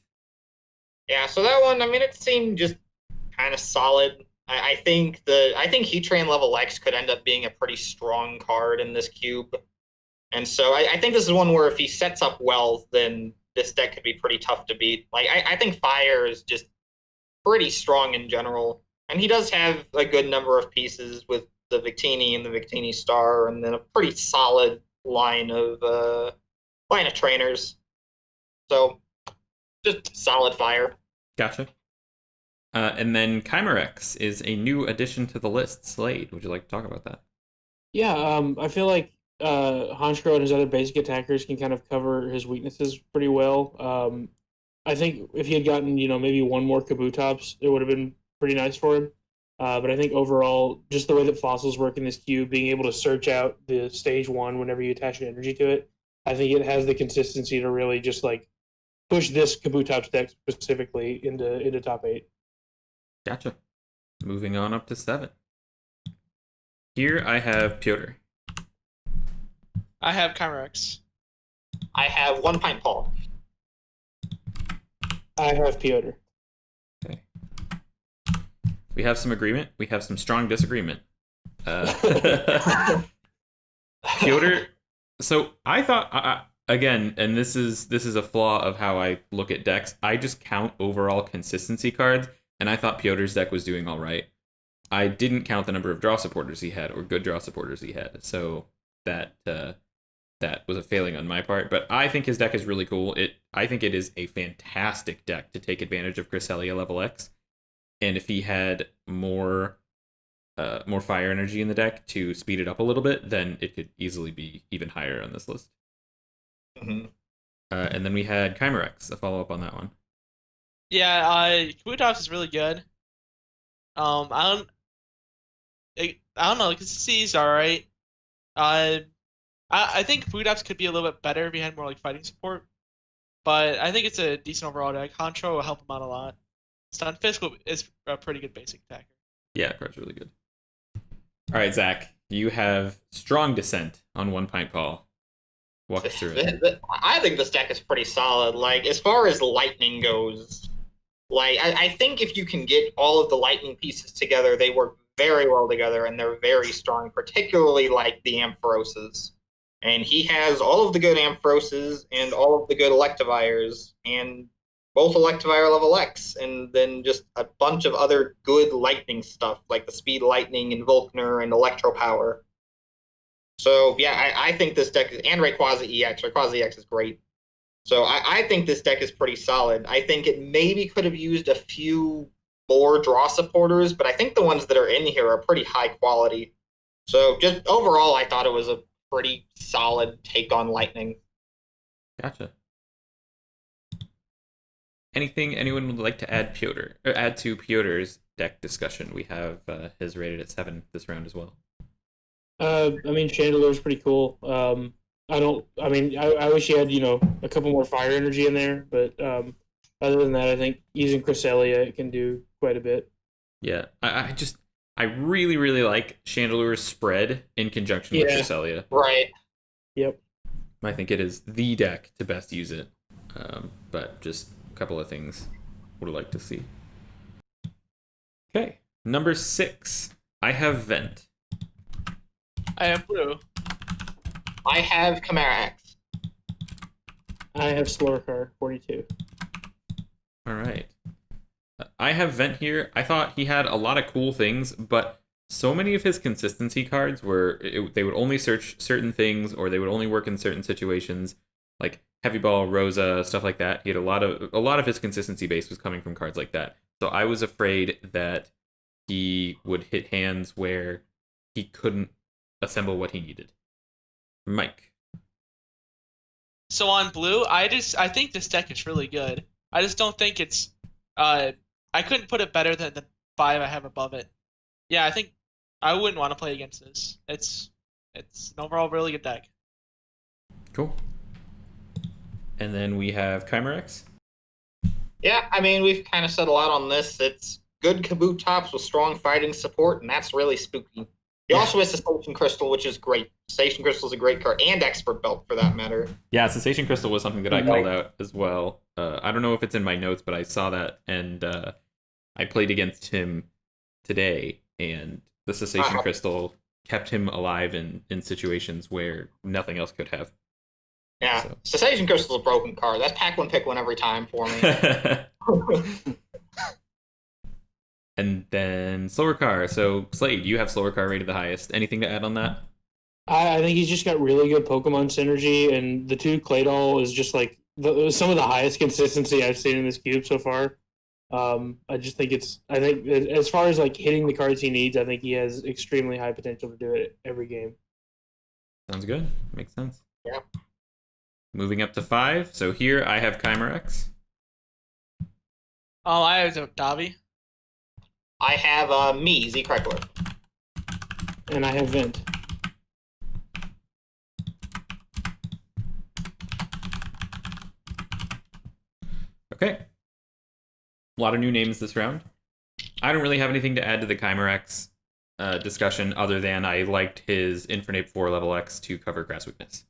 Yeah, so that one, I mean, it seemed just kind of solid. I think Heatran level X could end up being a pretty strong card in this cube. And so I think this is one where if he sets up well, then this deck could be pretty tough to beat. Like I think Fire is just pretty strong in general. And he does have a good number of pieces with the Victini and the Victini Star, and then a pretty solid line of trainers. So just solid Fire. Gotcha. And then Chimerex is a new addition to the list. Slade, would you like to talk about that? Yeah, I feel like Honchkrow and his other basic attackers can kind of cover his weaknesses pretty well. I think if he had gotten, maybe one more Kabutops, it would have been pretty nice for him. But I think overall, just the way that fossils work in this cube, being able to search out the stage 1 whenever you attach an energy to it, I think it has the consistency to really just like push this Kabutops deck specifically into top 8. Gotcha. Moving on up to 7. Here I have Piotr. I have Chimerex. I have One Pint Paul. I have Piotr. Okay. We have some agreement. We have some strong disagreement. Piotr. So I thought, again, and this is a flaw of how I look at decks. I just count overall consistency cards, and I thought Piotr's deck was doing all right. I didn't count the number of draw supporters he had, or good draw supporters he had. So that was a failing on my part. But I think his deck is really cool. I think it is a fantastic deck to take advantage of Cresselia level X. And if he had more fire energy in the deck to speed it up a little bit, then it could easily be even higher on this list. Mm-hmm. And then we had Chimerex, a follow-up on that one. Yeah, Kabutops is really good. I don't know. Consistency is alright. I think Kabutops could be a little bit better if he had more like fighting support. But I think it's a decent overall deck. Honchkrow will help him out a lot. Stunfisk is a pretty good basic attacker. Yeah, card's really good. All right, Zach, you have strong dissent on One Pint Paul. Walk us through it. I think this deck is pretty solid. Like, as far as lightning goes, like I think if you can get all of the lightning pieces together, they work very well together and they're very strong, particularly like the Amphiroses. And he has all of the good Amphiroses and all of the good Electivires, and both Electivire level X, and then just a bunch of other good lightning stuff, like the Speed Lightning and Volkner and Electro Power. So, yeah, I think this deck, and Rayquaza EX. Rayquaza EX is great. So I think this deck is pretty solid. I think it maybe could have used a few more draw supporters, but I think the ones that are in here are pretty high quality. So just overall, I thought it was a pretty solid take on Lightning. Gotcha. Anything anyone would like to add to Piotr's deck discussion? We have his rated at 7 this round as well. I mean, Chandeler's pretty cool. I wish he had, a couple more fire energy in there, but other than that, I think using Cresselia can do quite a bit. Yeah, I really, really like Chandeler's spread in conjunction with Cresselia. Right. Yep. I think it is the deck to best use it. But just a couple of things would like to see. Okay, number 6. I have Vent. I have Blue. I have Chimera X. I have Slurcar 42. All right. I have Vent here. I thought he had a lot of cool things, but so many of his consistency cards they would only search certain things, or they would only work in certain situations, like Heavy Ball, Rosa, stuff like that. He had a lot of his consistency base was coming from cards like that. So I was afraid that he would hit hands where he couldn't assemble what he needed. Mike. So on Blue, I think this deck is really good. I just don't think it's I couldn't put it better than the 5 I have above it. Yeah, I think I wouldn't want to play against this. It's an overall really good deck. Cool. And then we have Chimerex. Yeah, I mean, we've kind of said a lot on this. It's good Kabutops with strong fighting support, and that's really spooky. He also has Cessation Crystal, which is great. Cessation Crystal is a great card, and Expert Belt for that matter. Yeah, Cessation Crystal was something that I Right. called out as well. I don't know if it's in my notes, but I saw that, and I played against him today, and the Cessation Crystal kept him alive in situations where nothing else could have. Yeah, So. Cessation Crystal is a broken card. That's pack one, pick one every time for me. And then Slower Car. So, Slade, you have Slower Car rated the highest. Anything to add on that? I think he's just got really good Pokemon synergy, and the two Claydol is just like some of the highest consistency I've seen in this cube so far. I just think I think as far as like hitting the cards he needs, I think he has extremely high potential to do it every game. Sounds good. Makes sense. Yeah. Moving up to 5. So here I have Chimerex. I have Davi. I have me, Z Crackler. And I have Vent. Okay. A lot of new names this round. I don't really have anything to add to the Chimerex discussion other than I liked his Infernape 4 level X to cover Grass Weakness.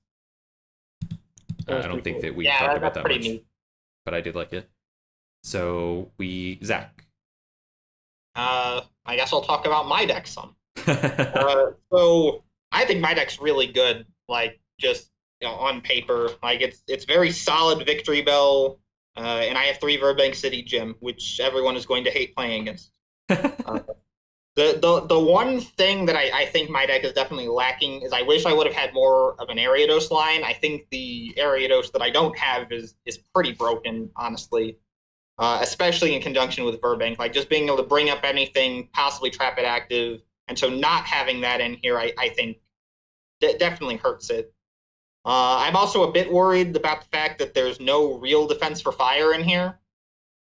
I don't think that we talked about that much, neat. but I did like it. So Zach. I guess I'll talk about my deck some. So I think my deck's really good. Like just on paper, like it's very solid Victory Bell, and I have 3 Burbank City Gym, which everyone is going to hate playing against. The one thing that I think my deck is definitely lacking is I wish I would have had more of an Ariados line. I think the Ariados that I don't have is pretty broken, honestly. Especially in conjunction with Burbank, like just being able to bring up anything, possibly trap it active, and so not having that in here, I think definitely hurts it. I'm also a bit worried about the fact that there's no real defense for fire in here.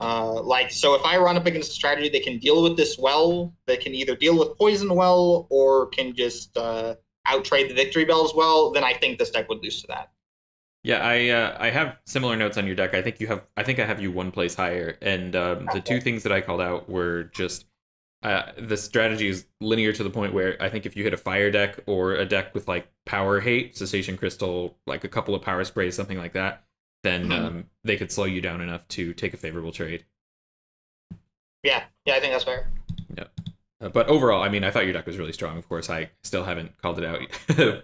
So if I run up against a strategy that can deal with this well, that can either deal with poison well or can just outtrade the Victory Bell as well, then I think this deck would lose to that. Yeah, I have similar notes on your deck. I think I have you one place higher, and the two things that I called out were just the strategy is linear to the point where I think if you hit a fire deck or a deck with like power hate, Cessation Crystal, like a couple of power sprays, something like that, then they could slow you down enough to take a favorable trade. Yeah, I think that's fair. Yeah. But overall, I mean, I thought your deck was really strong. Of course, I still haven't called it out,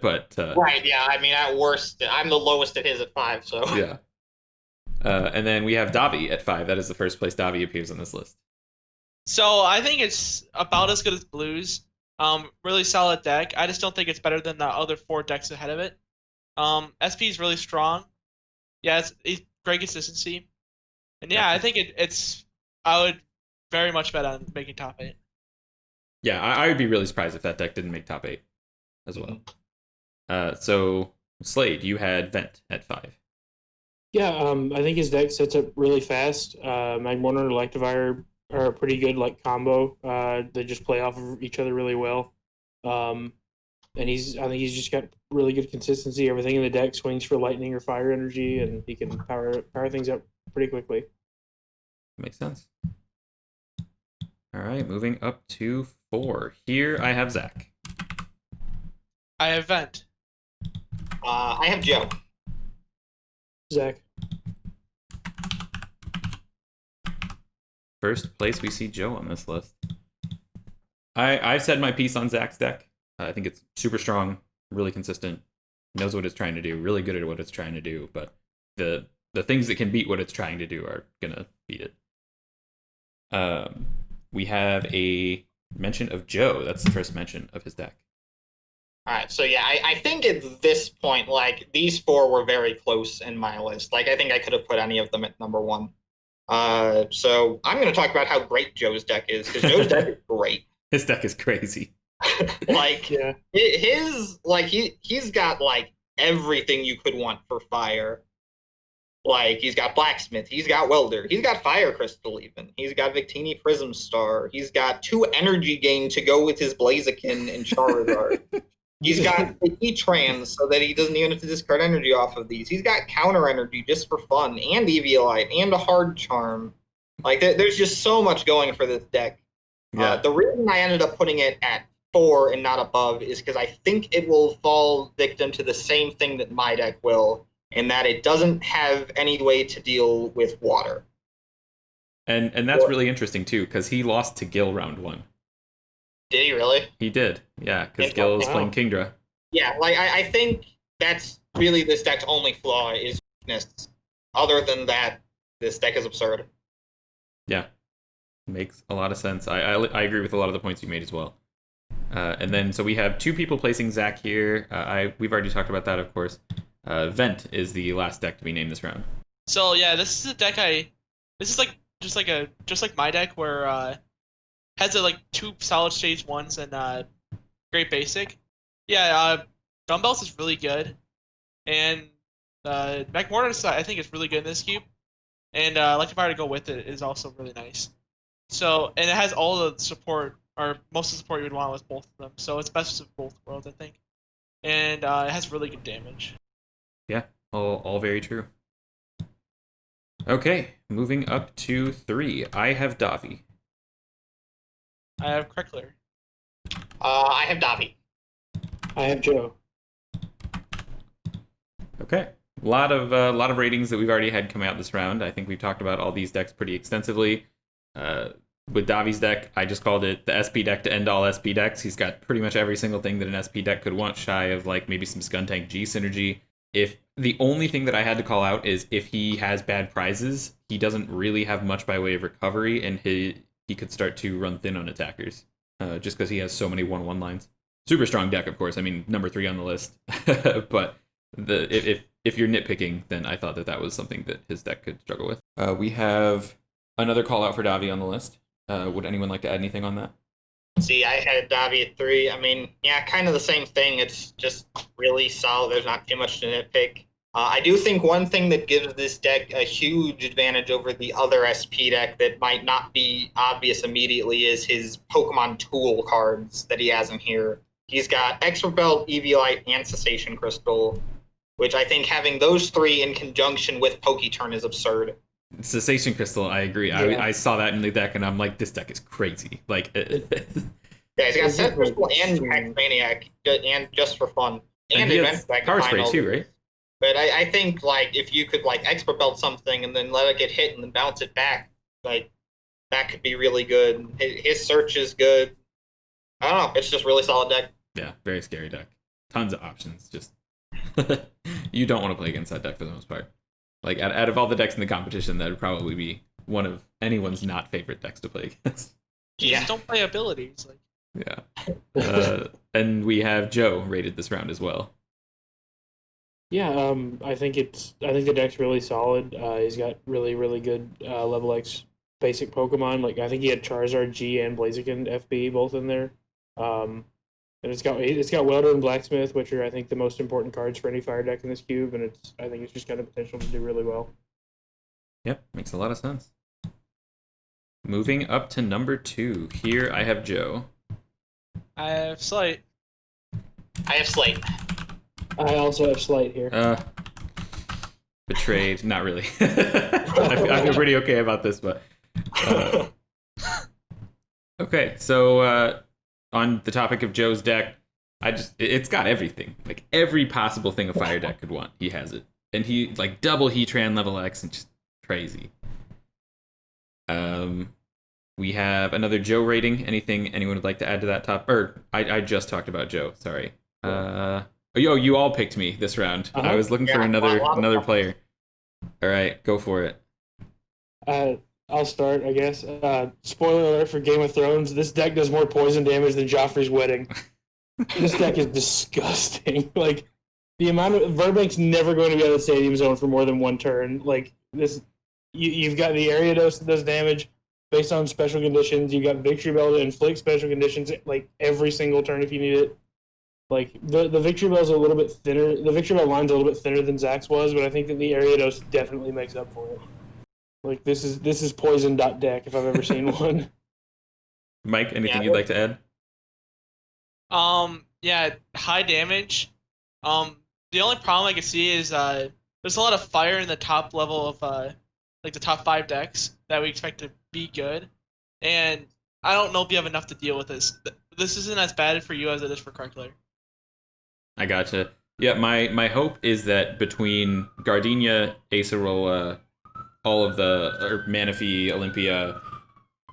but right. Yeah, I mean, at worst, I'm the lowest at his at 5. So yeah. And then we have Davi at 5. That is the first place Davi appears on this list. So I think it's about as good as Blues. Really solid deck. I just don't think it's better than the other 4 decks ahead of it. SP is really strong. Yeah, it's great consistency. And yeah, I think it's. I would very much bet on making top 8. Yeah, I would be really surprised if that deck didn't make top 8 as well. So, Slade, you had Vent at 5. Yeah, I think his deck sets up really fast. Magmortar and Electivire are a pretty good like combo. They just play off of each other really well. And I think he's just got really good consistency. Everything in the deck swings for lightning or fire energy, and he can power things up pretty quickly. Makes sense. All right, moving up to 4. Here I have Zach. I have Vent. I have Joe. Zach. First place we see Joe on this list. I've said my piece on Zach's deck. I think it's super strong, really consistent, knows what it's trying to do, really good at what it's trying to do, but the things that can beat what it's trying to do are gonna beat it. We have a mention of Joe. That's the first mention of his deck. All right, so yeah, I think at this point, like, these 4 were very close in my list. Like, I think I could have put any of them at number 1. So I'm going to talk about how great Joe's deck is, because Joe's deck is great. His deck is crazy. Like, Yeah. He's got, like, everything you could want for fire. Like, he's got Blacksmith, he's got Welder, he's got Fire Crystal even, he's got Victini Prism Star, he's got 2 energy gain to go with his Blaziken and Charizard. He's got the E-Trans so that he doesn't even have to discard energy off of these. He's got counter energy just for fun, and Eviolite, and a Hard Charm. Like, there's just so much going for this deck. Yeah. The reason I ended up putting it at 4 and not above is because I think it will fall victim to the same thing that my deck will, in that it doesn't have any way to deal with water. And that's really interesting too, because he lost to Gil round 1. Did he really? He did, yeah, because Gil is Wow. playing Kingdra. Yeah, like I think that's really this deck's only flaw is weakness. Other than that, this deck is absurd. Yeah, makes a lot of sense. I agree with a lot of the points you made as well. And then so we have 2 people placing Zach here. We've already talked about that, of course. Vent is the last deck to be named this round. So yeah, this is a deck this is like just like my deck where has like 2 solid stage 1s and great basic. Yeah, Dumbbells is really good, and McMortis I think is really good in this cube, and Electrifier to go with it is also really nice. So and it has all the support or most of the support you would want with both of them. So it's best of both worlds, I think, and it has really good damage. Yeah, all very true. Okay, moving up to 3. I have Davi. I have Crackler. I have Davi. I have Joe. Okay. A lot of ratings that we've already had come out this round. I think we've talked about all these decks pretty extensively. With Davi's deck, I just called it the SP deck to end all SP decks. He's got pretty much every single thing that an SP deck could want, shy of like maybe some Skuntank G synergy. If the only thing that I had to call out is if he has bad prizes, he doesn't really have much by way of recovery, and he could start to run thin on attackers, just because he has so many 1/1 lines. Super strong deck, of course. I mean, number 3 on the list. But if you're nitpicking, then I thought that was something that his deck could struggle with. We have another call out for Davi on the list. Would anyone like to add anything on that? See, I had Davi at 3. I mean, yeah, kind of the same thing. It's just really solid. There's not too much to nitpick. I do think one thing that gives this deck a huge advantage over the other SP deck that might not be obvious immediately is his Pokemon tool cards that he has in here. He's got Expert Belt, Eviolite, and Cessation Crystal, which I think having those 3 in conjunction with Poketurn is absurd. Cessation Crystal, I agree. Yeah. I saw that in the deck, and I'm like, this deck is crazy. Like, Yeah, he's got Set Crystal and Hex Maniac, and just for fun. and he has Power Spray too, right? But I think like if you could like Expert Belt something and then let it get hit and then bounce it back, like that could be really good. His search is good. I don't know. It's just really solid deck. Yeah, very scary deck. Tons of options. Just you don't want to play against that deck for the most part. Like out of all the decks in the competition, that would probably be one of anyone's not favorite decks to play against. You Yeah. just don't play abilities. Like Yeah. And we have Joe rated this round as well. Yeah, I think the deck's really solid. He's got really good level X basic Pokemon. Like I think he had Charizard G and Blaziken FB both in there. And it's got Welder and Blacksmith, which are I think the most important cards for any fire deck in this cube, and I think it's just got the potential to do really well. Yep, makes a lot of sense. Moving up to number 2. Here I have Joe. I have Slight. I have Slate. I also have Slight here. Betrayed. Not really. I feel pretty okay about this, but okay. So on the topic of Joe's deck, it's got everything. Like every possible thing a fire deck could want, he has it, and he like double Heatran level X and just crazy. We have another Joe rating. Anything anyone would like to add to that top? Or I just talked about Joe. Sorry. You all picked me this round. I was looking for another player. All right, go for it. I'll start, I guess. Spoiler alert for Game of Thrones: this deck does more poison damage than Joffrey's wedding. This deck is disgusting. Like the amount of Verbank's never going to be out of the stadium zone for more than one turn. Like this, you've got the area dose that does damage based on special conditions. You've got Victory Bell to inflict special conditions like every single turn if you need it. Like the Victory Bell's a little bit thinner. The Victory Bell line's a little bit thinner than Zach's was, but I think that the area dose definitely makes up for it. Like this is poison deck if I've ever seen one. Mike, anything you'd like to add? Yeah, high damage. The only problem I can see is there's a lot of fire in the top level of like the top 5 decks that we expect to be good, and I don't know if you have enough to deal with this. This isn't as bad for you as it is for Kruckler. I gotcha. Yeah, my hope is that between Gardenia, Acerola, all of the Manaphy, Olympia,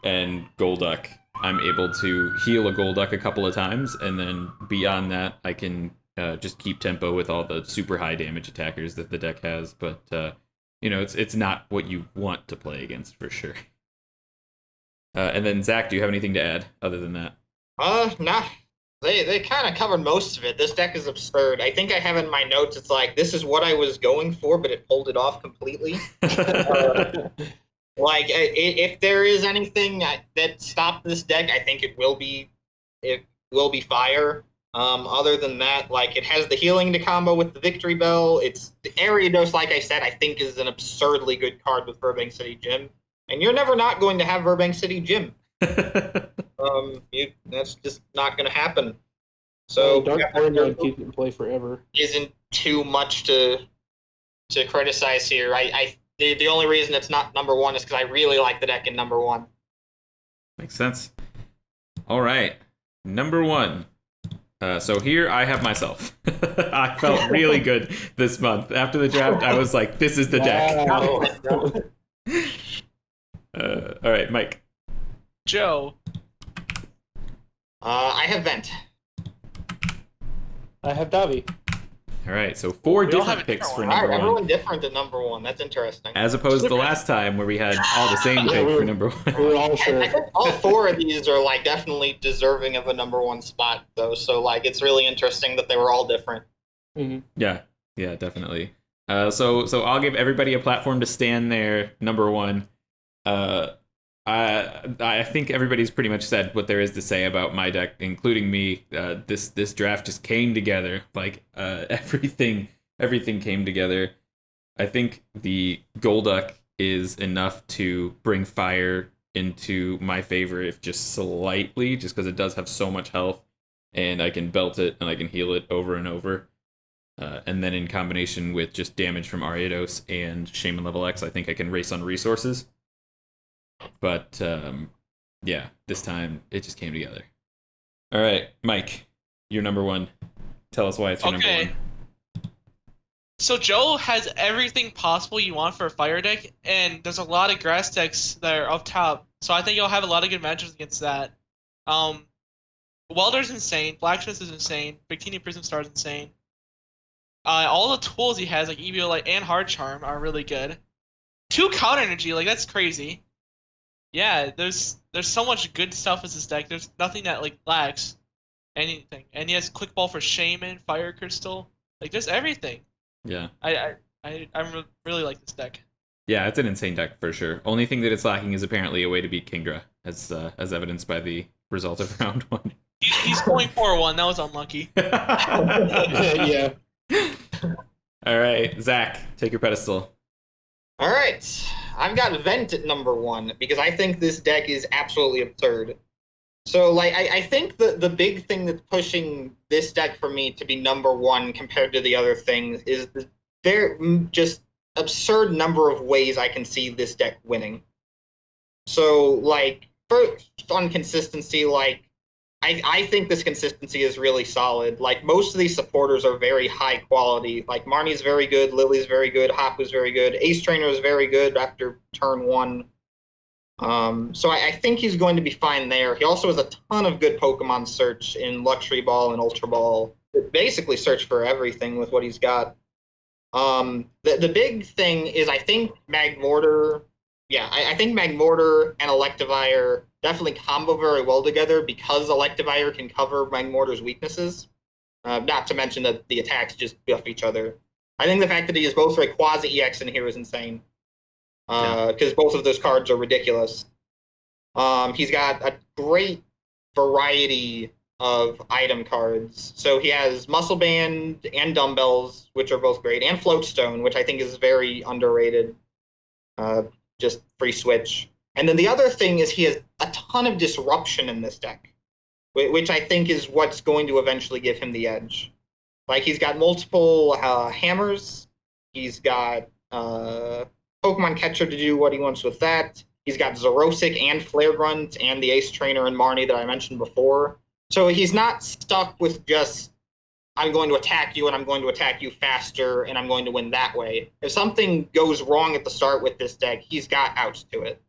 and Golduck, I'm able to heal a Golduck a couple of times, and then beyond that, I can just keep tempo with all the super high damage attackers that the deck has. But it's not what you want to play against for sure. And then Zach, do you have anything to add other than that? Nah. They kind of covered most of it. This deck is absurd. I think I have in my notes, it's like, this is what I was going for, but it pulled it off completely. Like, if there is anything that stopped this deck, I think it will be fire. Other than that, like, it has the healing to combo with the Victory Bell. It's the Ariados, like I said, I think is an absurdly good card with Burbank City Gym. And you're never not going to have Burbank City Gym. That's just not going to happen. So Dark Oregon keeps it in play forever. Isn't too much to criticize here. The only reason it's not number one is because I really like the deck in number one. Makes sense. All right, number one. So here I have myself. I felt really good this month. After the draft, I was like, this is the deck. Wow. All right, Mike. Joe. I have Vent. I have Davi. All right, so four We all different have a picks different for one. number one, Everyone different at number one. That's interesting. as opposed to the last time where we had all the same Yeah, pick we for were- number We one. were all I sure. think all four of these are like definitely deserving of a number one spot, though. So like, it's really interesting that they were all different. Yeah, definitely. So I'll give everybody a platform to stand there. Number one. I think everybody's pretty much said what there is to say about my deck, including me. This draft just came together. Like everything came together. I think the Golduck is enough to bring fire into my favor, if just slightly, just because it does have so much health, and I can belt it and I can heal it over and over. And then in combination with just damage from Ariados and Shaman level X, I think I can race on resources. But yeah, this time it just came together. All right, Mike, you're number one. Tell us why it's your number one. So Joe has everything possible you want for a fire deck, and there's a lot of grass decks that are up top. So I think you'll have a lot of good matchups against that. Welder's insane. Blacksmith is insane. Victini Prism Star is insane. All the tools he has, like EBO Light and Hard Charm, are really good. 2 counter energy, like that's crazy. Yeah, there's so much good stuff with this deck. There's nothing that like lacks anything. And he has Quick Ball for Shaman, Fire Crystal. Like there's everything. Yeah. I really like this deck. Yeah, it's an insane deck for sure. Only thing that it's lacking is apparently a way to beat Kingdra, as evidenced by the result of round one. He's going 4-1. That was unlucky. Yeah. All right, Zach, take your pedestal. All right, I've got Vent at number one because I think this deck is absolutely absurd. So, like, I think the big thing that's pushing this deck for me to be number one compared to the other things is there just absurd number of ways I can see this deck winning. So, like, first on consistency, like, I think this consistency is really solid. Like, most of these supporters are very high quality. Like, Marnie's very good, Lily's very good, Hapu's very good, Ace Trainer is very good after turn one. So I think he's going to be fine there. He also has a ton of good Pokemon search in Luxury Ball and Ultra Ball. Basically search for everything with what he's got. The big thing is I think Magmortar, I think Magmortar and Electivire definitely combo very well together because Electivire can cover Magmortar's weaknesses. Not to mention that the attacks just buff each other. I think the fact that he has both Rayquaza EX in here is insane. Because both of those cards are ridiculous. He's got a great variety of item cards. So he has Muscle Band and Dumbbells, which are both great, and Floatstone, which I think is very underrated. Just free switch. And then the other thing is he has a ton of disruption in this deck, which I think is what's going to eventually give him the edge. Like, he's got multiple hammers. He's got Pokemon Catcher to do what he wants with that. He's got Zerosic and Flare Grunt and the Ace Trainer and Marnie that I mentioned before. So he's not stuck with just, I'm going to attack you and I'm going to attack you faster and I'm going to win that way. If something goes wrong at the start with this deck, he's got outs to it.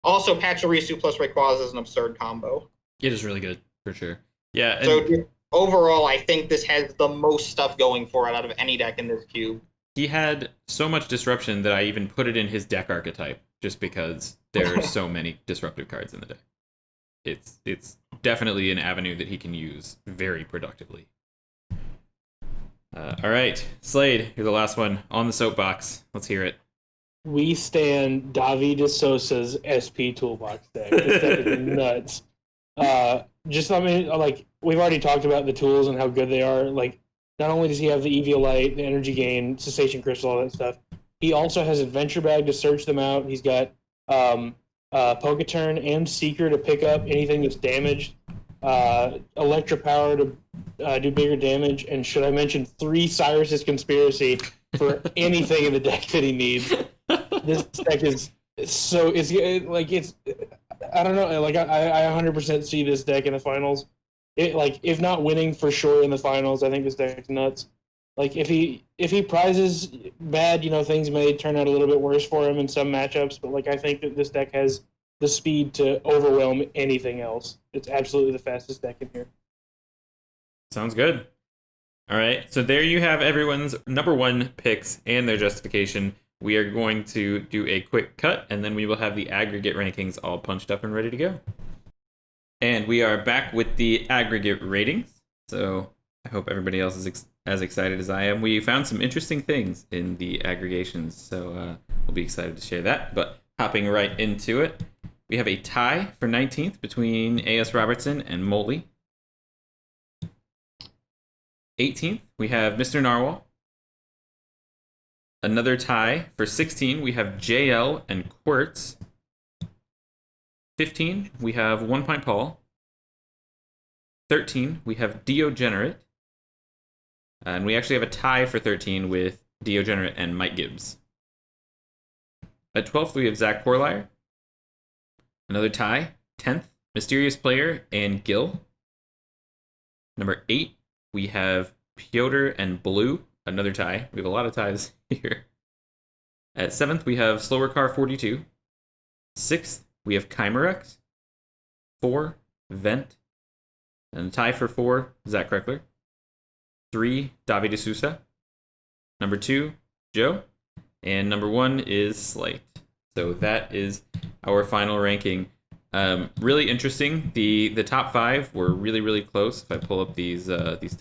Also, Pachirisu plus Rayquaza is an absurd combo. It is really good, for sure. Yeah, and So overall, I think this has the most stuff going for it out of any deck in this cube. he had so much disruption that I even put it in his deck archetype, just because there are so many disruptive cards in the deck. It's definitely an avenue that he can use very productively. All right, Slade, you're the last one on the soapbox. Let's hear it. We stand Davi de Sosa's SP Toolbox deck. This deck is nuts. Like, we've already talked about the tools and how good they are. Like, not only does he have the Eviolite, the Energy Gain, Cessation Crystal, all that stuff, he also has Adventure Bag to search them out. He's got Poketurn and Seeker to pick up anything that's damaged, Electropower to do bigger damage, and should I mention 3 Cyrus's Conspiracy for anything in the deck that he needs. This deck is so I don't know, like I 100% see this deck in the finals. If not winning for sure in the finals, I think this deck's nuts. Like if he prizes bad, things may turn out a little bit worse for him in some matchups, but like I think that this deck has the speed to overwhelm anything else. It's absolutely the fastest deck in here. Sounds good. All right, so there you have everyone's number 1 picks and their justification. We are going to do a quick cut, and then we will have the aggregate rankings all punched up and ready to go. And we are back with the aggregate ratings. So I hope everybody else is as excited as I am. We found some interesting things in the aggregations, so we'll be excited to share that. But hopping right into it, we have a tie for 19th between A.S. Robertson and Moley. 18th, we have Mr. Narwhal. Another tie for 16, we have JL and Quartz. 15, we have One Pint Paul. 13, we have Deogenerate. And we actually have a tie for 13 with Deogenerate and Mike Gibbs. At 12th, we have Zach Porlier. Another tie. 10th, Mysterious Player and Gil. Number 8, we have Piotr and Blue. Another tie. We have a lot of ties here. At 7th, we have Slower Car 42. 6th, we have Chimerex. 4, Vent. And a tie for 4, Zach Kreckler. 3, Davi de Sousa. Number 2, Joe. And number 1 is Slate. So that is our final ranking. Really interesting. The top 5 were really, really close. If I pull up these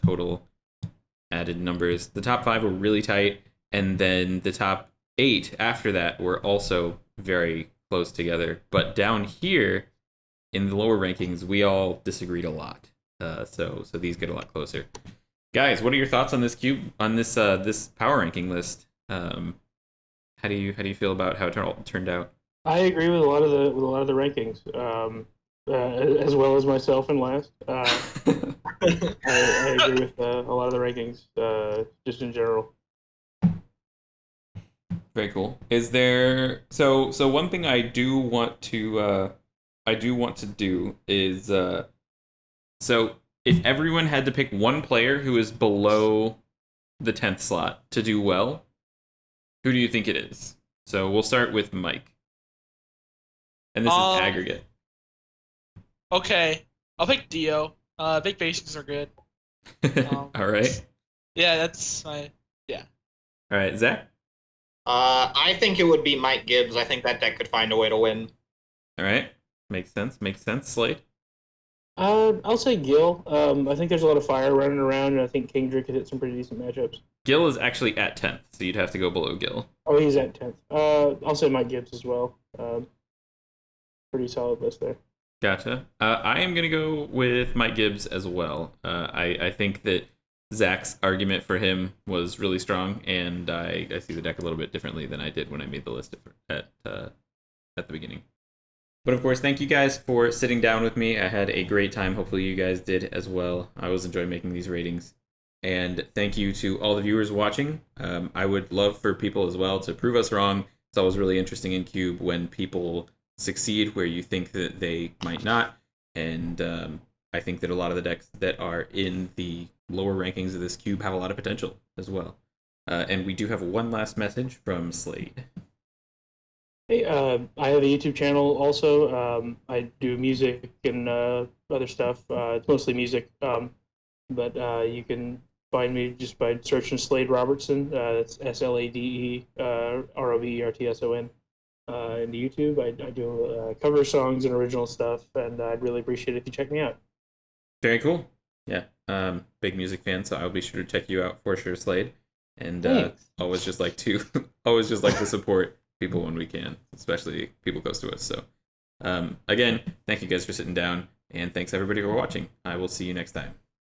total added numbers, the top 5 were really tight, and then the top 8 after that were also very close together. But down here in the lower rankings, we all disagreed a lot. So these get a lot closer. Guys, what are your thoughts on this this power ranking list? How do you feel about how it turned out? I agree with a lot of the rankings, as well as myself in last. I agree with a lot of the rankings, just in general. Very cool. Is there so one thing I do want to do is so if everyone had to pick one player who is below the 10th slot to do well, who do you think it is? So we'll start with Mike. And this is aggregate. Okay, I'll pick Dio. Big basics are good. All right. Yeah, that's my. Yeah. All right, Zach. I think it would be Mike Gibbs. I think that deck could find a way to win. All right, makes sense. Slade. I'll say Gil. I think there's a lot of fire running around, and I think Kingdra could hit some pretty decent matchups. Gil is actually at 10th, so you'd have to go below Gil. Oh, he's at 10th. I'll say Mike Gibbs as well. Pretty solid list there. Gotcha. I am going to go with Mike Gibbs as well. I think that Zach's argument for him was really strong, and I see the deck a little bit differently than I did when I made the list at the beginning. But of course, thank you guys for sitting down with me. I had a great time. Hopefully you guys did as well. I always enjoy making these ratings. And thank you to all the viewers watching. I would love for people as well to prove us wrong. It's always really interesting in Cube when people succeed where you think that they might not. And I think that a lot of the decks that are in the lower rankings of this cube have a lot of potential as well. And we do have one last message from Slade. Hey, I have a YouTube channel also. I do music and other stuff. It's mostly music, but you can find me just by searching Slade Robertson. That's SLADE ROBERTSON. In YouTube, I do cover songs and original stuff, and I'd really appreciate it if you check me out. Very cool. Yeah, big music fan, so I'll be sure to check you out for sure, Slade. And Thanks. always just like to always just like to support people when we can, especially people close to us. So again, thank you guys for sitting down, and thanks everybody for watching. I will see you next time.